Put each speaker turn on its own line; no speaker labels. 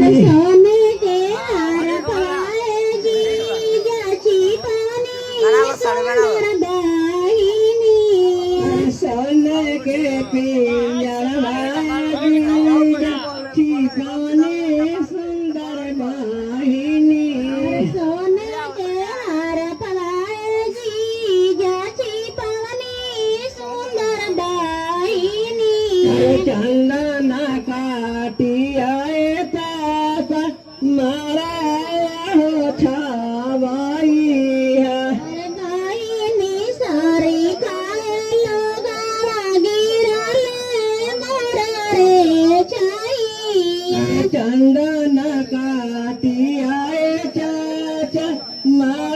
सोने के हार पाएगी जाची पानी सुंदर दाहिनी
सोने के पिंजर वागी जाची पानी सुंदर दाहिनी
सोने के हार पाएगी जाची पानी सुंदर दाहिनी
चंदन काटियाए तासा मारा हो छावाई है
दाहिनी सारी खाए लोगा गिरले मोरा रे चाहिए
चंदन काटियाए चाचा मारा